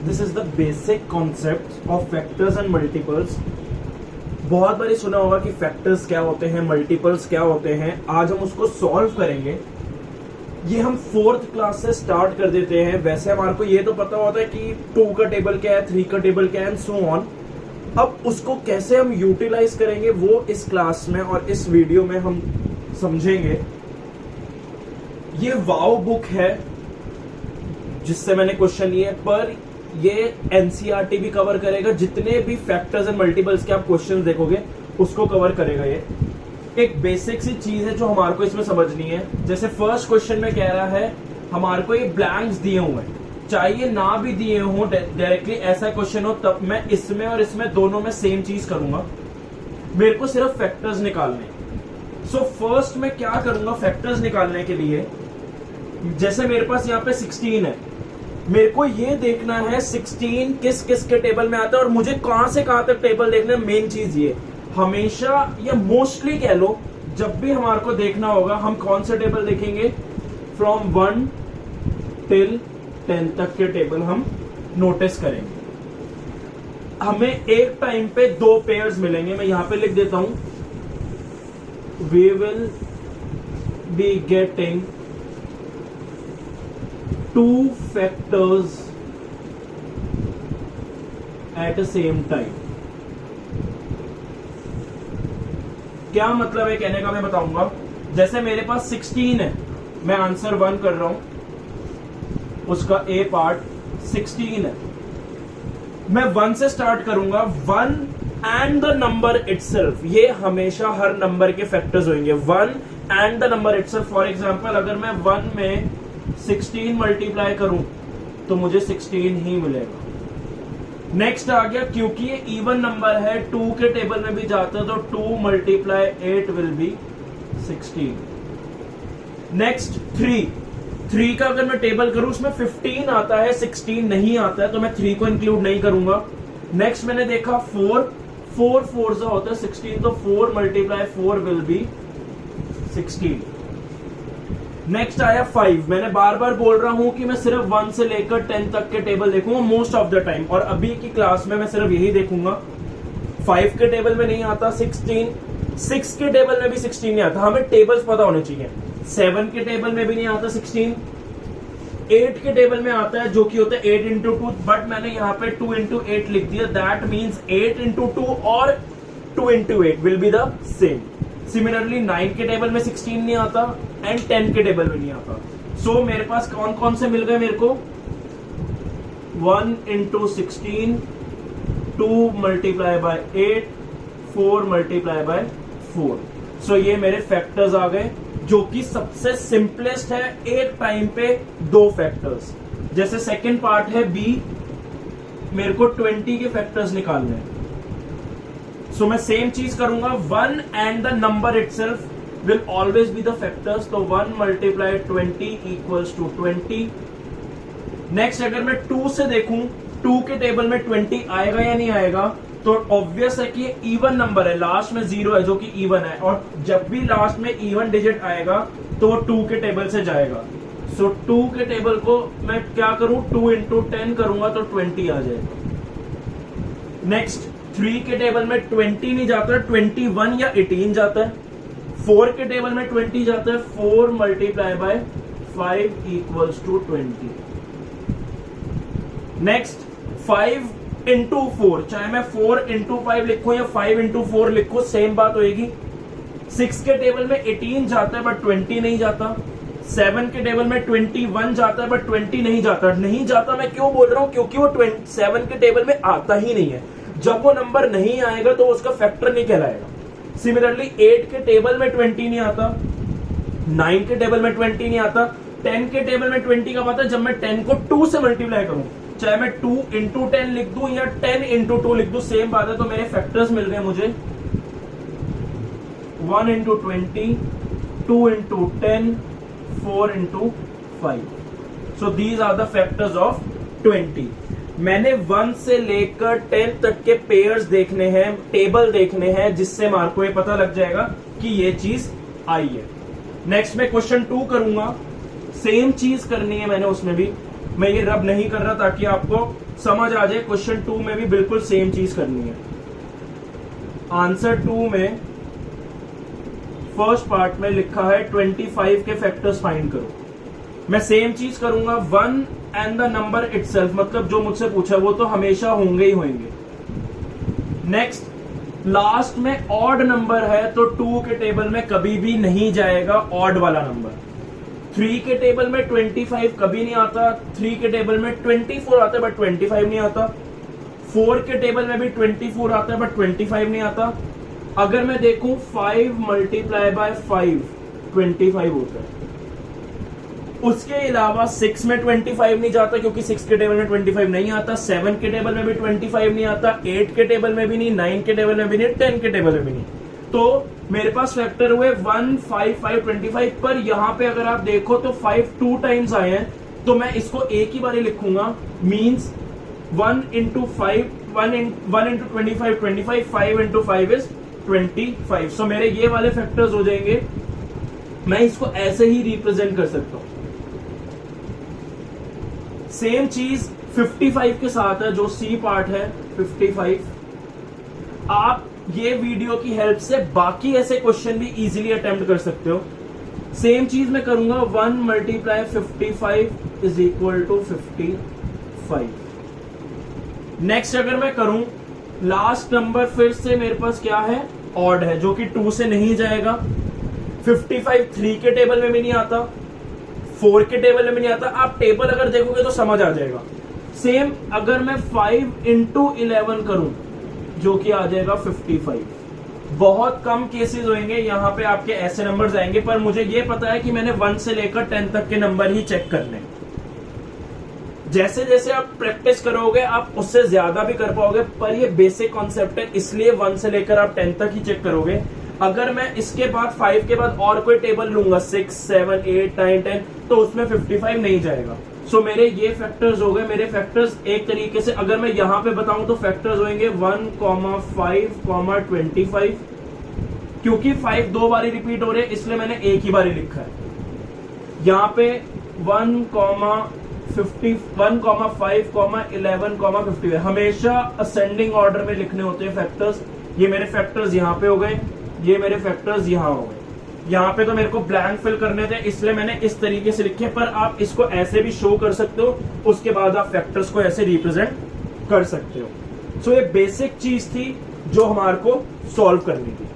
This is the basic concept of factors and multiples. बहुत बारी सुना होगा कि फैक्टर्स क्या होते हैं, मल्टीपल्स क्या होते हैं। आज हम उसको सॉल्व करेंगे। ये हम 4th क्लास से स्टार्ट कर देते हैं। वैसे हमारे को ये तो पता होता है कि 2 का टेबल क्या है, 3 का टेबल क्या है एंड सो ऑन। अब उसको कैसे हम यूटिलाइज करेंगे वो इस क्लास में और इस वीडियो में हम समझेंगे। ये वाओ बुक है जिससे मैंने क्वेश्चन लिए, पर ये एनसीईआरटी भी कवर करेगा। जितने भी फैक्टर्स एंड मल्टीपल्स के आप क्वेश्चन देखोगे उसको कवर करेगा। ये एक बेसिक सी चीज है जो हमारे को इसमें समझनी है। जैसे फर्स्ट क्वेश्चन में कह रहा है हमारे को ये ब्लैंक्स दिए हुए हैं, चाहे ये ना भी दिए हो डायरेक्टली ऐसा क्वेश्चन हो, तब मैं इसमें और इसमें दोनों में सेम चीज करूंगा। मेरे को सिर्फ फैक्टर्स निकालने। सो फर्स्ट मैं क्या करूंगा फैक्टर्स निकालने के लिए, जैसे मेरे पास यहाँ पे 16 है, मेरे को ये देखना है 16 किस किस के टेबल में आता है और मुझे कहां से कहां तक टेबल देखना है। मेन चीज ये हमेशा या मोस्टली कह लो, जब भी हमारे को देखना होगा हम कौन से टेबल देखेंगे, फ्रॉम 1 till 10 तक के टेबल हम नोटिस करेंगे। हमें एक टाइम पे 2 पेयर्स मिलेंगे। मैं यहां पे लिख देता हूं, we will be getting 2 factors at the same time। क्या मतलब है कहने का मैं बताऊंगा। जैसे मेरे पास 16 है, मैं आंसर 1 कर रहा हूं, उसका ए पार्ट 16 है। मैं 1 से स्टार्ट करूंगा, 1 एंड द नंबर इटसेल्फ। ये हमेशा हर नंबर के फैक्टर्स होंगे, 1 and the number itself. For example अगर मैं 1 में 16 मल्टीप्लाई करूं तो मुझे 16 ही मिलेगा। नेक्स्ट आ गया, क्योंकि ये इवन नंबर है, 2 के टेबल में भी जाता है, तो 2 मल्टीप्लाई 8 विल बी 16। नेक्स्ट 3 का अगर मैं टेबल करूं उसमें 15 आता है, 16 नहीं आता है, तो मैं 3 को इंक्लूड नहीं करूंगा। नेक्स्ट मैंने देखा 4 4 जो होता है 16, तो 4 मल्टीप्लाई 4 विल बी 16। नेक्स्ट आया 5। मैंने बार बार बोल रहा हूं कि मैं सिर्फ 1 से लेकर 10 तक के टेबल देखूंगा मोस्ट ऑफ द टाइम, और अभी की क्लास में मैं सिर्फ यही देखूंगा। 5 के टेबल में नहीं आता 16, 6 के टेबल में भी 16 नहीं आता। हमें टेबल्स पता होने चाहिए। 7 के टेबल में भी नहीं आता 16, 8 के टेबल में आता है जो कि होता है 8 into 2, बट मैंने यहाँ पे 2 into 8 लिख दिया। दैट मीन्स 8 into 2 और 2 into 8 will be the same. Similarly 9 के टेबल में 16 नहीं आता एंड 10 के टेबल में नहीं आता। सो मेरे पास कौन कौन से मिल गए मेरे को, 1 into 16, 2 multiply by 8, 4 multiply bye 4। सो ये मेरे फैक्टर्स आ गए, जो कि सबसे सिंपलेस्ट है एक टाइम पे 2 फैक्टर्स। जैसे सेकंड पार्ट है बी, मेरे को 20 के फैक्टर्स निकालने हैं। सो मैं सेम चीज करूंगा, 1 and the number itself will always be the factors, तो 1 मल्टीप्लाई 20 इक्वल्स टू 20। नेक्स्ट अगर मैं 2 से देखूं, 2 के टेबल में 20 आएगा या नहीं आएगा, तो ऑब्वियस है कि ये इवन नंबर है, लास्ट में 0 है जो कि इवन है, और जब भी लास्ट में इवन डिजिट आएगा तो वो 2 के टेबल से जाएगा। सो 2 के टेबल को मैं क्या करूं, 2 into 10 करूंगा तो 20 आ जाएगा। नेक्स्ट 3 के टेबल में 20 नहीं जाता, 21 या 18 जाता है। 4 के टेबल में 20 जाता है, 4 multiply by 5 equals to 20। Next 5 into 4, चाहे मैं 4 into 5 लिखूं या 5 into 4 लिखूं, सेम बात होगी। 6 के टेबल में 18 जाता है बट 20 नहीं जाता। 7 के टेबल में 21 जाता है बट 20 नहीं जाता। नहीं जाता मैं क्यों बोल रहा हूं, क्योंकि वो 7 के टेबल में आता ही नहीं है। जब वो नंबर नहीं आएगा तो उसका फैक्टर नहीं कहलाएगा। सिमिलरली 8 के टेबल में 20 नहीं आता, 9 के टेबल में 20 नहीं आता, 10 के टेबल में 20 कब आता है, जब मैं 10 को 2 से मल्टीप्लाई करूं। चाहे मैं 2 into 10 लिख दूं या 10 into 2 लिख दूं, सेम बात है। तो मेरे फैक्टर्स मिल गए मुझे, 1 into 20, 2 into 10, 4 into 5। So these are the factors of 20। मैंने 1 से लेकर 10 तक के पेयर्स देखने हैं, टेबल देखने हैं, जिससे मार्क को ये पता लग जाएगा कि ये चीज आई है। नेक्स्ट मैं क्वेश्चन 2 करूंगा, सेम चीज करनी है मैंने उसमें भी। मैं ये रब नहीं कर रहा ताकि आपको समझ आ जाए। क्वेश्चन 2 में भी बिल्कुल सेम चीज करनी है। आंसर 2 में फर्स्ट पार्ट में लिखा है 25 के फैक्टर्स फाइंड करो। मैं सेम चीज करूंगा, 1 एंड द नंबर इटसेल्फ, मतलब जो मुझसे पूछा वो तो हमेशा होंगे ही होंगे। नेक्स्ट, लास्ट में ऑड नंबर है तो 2 के टेबल में कभी भी नहीं जाएगा ऑड वाला नंबर। 3 के टेबल में 25 कभी नहीं आता, 3 के टेबल में 24 आता है बट 25 नहीं आता, 4 के टेबल में भी 24 आता है बट 25 नहीं आता। अगर मैं देखूं 5 मल्टीप्लाई बाय 5 25 होता है। उसके अलावा 6 में 25 नहीं जाता क्योंकि 6 के टेबल में 25 नहीं आता, 7 के टेबल में भी 25 नहीं आता, 8 के टेबल में भी नहीं, 9 के टेबल में भी नहीं, 10 के टेबल में भी नहीं। तो मेरे पास फैक्टर हुए 1, 5, 5, 25, पर यहां पे अगर आप देखो तो 5 2 टाइम्स आए हैं, तो मैं इसको एक ही बार लिखूंगा। Means 1 into 5, 1 into 25, 25, 5 into 5 is 25। सो मेरे ये वाले फैक्टर्स हो जाएंगे। मैं इसको ऐसे ही रिप्रेजेंट कर सकता हूं। सेम चीज 55 के साथ है, जो सी पार्ट है 55। आप ये वीडियो की हेल्प से बाकी ऐसे क्वेश्चन भी इजीली अटेम्प्ट कर सकते हो। सेम चीज मैं करूंगा, 1 multiply 55 is equal to 55। Next अगर मैं करूं, लास्ट नंबर फिर से मेरे पास क्या है, ऑड है, जो कि 2 से नहीं जाएगा। 55 3 के टेबल में भी नहीं आता, 4 के टेबल में भी नहीं आता। आप टेबल अगर देखोगे तो समझ आ जाएगा। सेम अगर मैं 5 into 11 करूं, जो कि आ जाएगा 55। बहुत कम केसेस होंगे यहां पे आपके ऐसे नंबर्स आएंगे, पर मुझे ये पता है कि मैंने 1 से लेकर 10 तक के नंबर ही चेक करने। जैसे जैसे आप प्रैक्टिस करोगे आप उससे ज्यादा भी कर पाओगे, पर ये बेसिक कॉन्सेप्ट है, इसलिए 1 से लेकर आप 10 तक ही चेक करोगे। अगर मैं इसके बाद 5 के बाद और कोई टेबल लूंगा, 6, 7, 8, 9, 10, तो उसमें 55 नहीं जाएगा। सो मेरे ये फैक्टर्स हो गए। मेरे फैक्टर्स एक तरीके से अगर मैं यहां पे बताऊं तो फैक्टर्स होंगे 1, 5, 25। क्योंकि 5 2 बारी रिपीट हो रहे हैं इसलिए मैंने एक ही बारी लिखा है। यहां पे 1, 50, 1, 5, 11, 55 हमेशा असेंडिंग ऑर्डर में लिखने होते हैं फैक्टर्स। ये मेरे फैक्टर्स यहां पे हो गए, ये मेरे फैक्टर्स यहां हो गए। यहां पे तो मेरे को ब्लैंक फिल करने थे इसलिए मैंने इस तरीके से लिखे, पर आप इसको ऐसे भी शो कर सकते हो, उसके बाद आप फैक्टर्स को ऐसे रिप्रेजेंट कर सकते हो। सो ये बेसिक चीज थी जो हमारे को सॉल्व करनी थी।